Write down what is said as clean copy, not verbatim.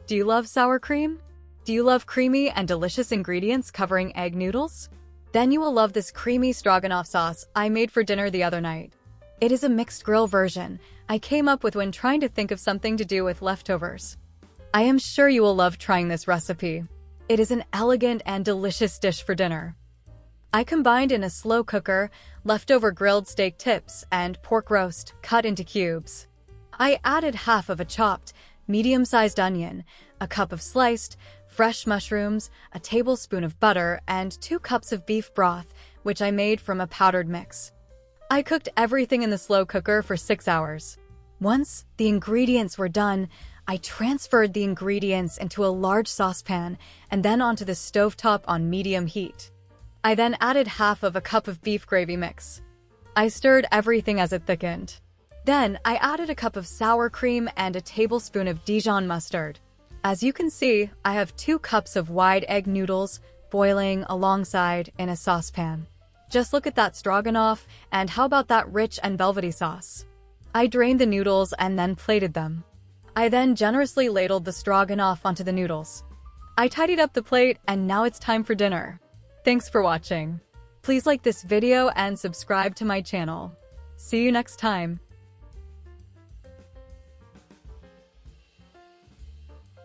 Do you love sour cream? Do you love creamy and delicious ingredients covering egg noodles? Then you will love this creamy stroganoff sauce I made for dinner the other night. It is a mixed grill version I came up with when trying to think of something to do with leftovers. I am sure you will love trying this recipe. It is an elegant and delicious dish for dinner. I combined in a slow cooker leftover grilled steak tips and pork roast cut into cubes. I added half of a chopped, medium-sized onion, a cup of sliced, fresh mushrooms, a tablespoon of butter, and 2 cups of beef broth, which I made from a powdered mix. I cooked everything in the slow cooker for 6 hours. Once the ingredients were done, I transferred the ingredients into a large saucepan and then onto the stovetop on medium heat. I then added half of a cup of beef gravy mix. I stirred everything as it thickened. Then I added a cup of sour cream and a tablespoon of Dijon mustard. As you can see, I have 2 cups of wide egg noodles boiling alongside in a saucepan. Just look at that stroganoff, and how about that rich and velvety sauce? I drained the noodles and then plated them. I then generously ladled the stroganoff onto the noodles. I tidied up the plate, and now it's time for dinner. Thanks for watching. Please like this video and subscribe to my channel. See you next time.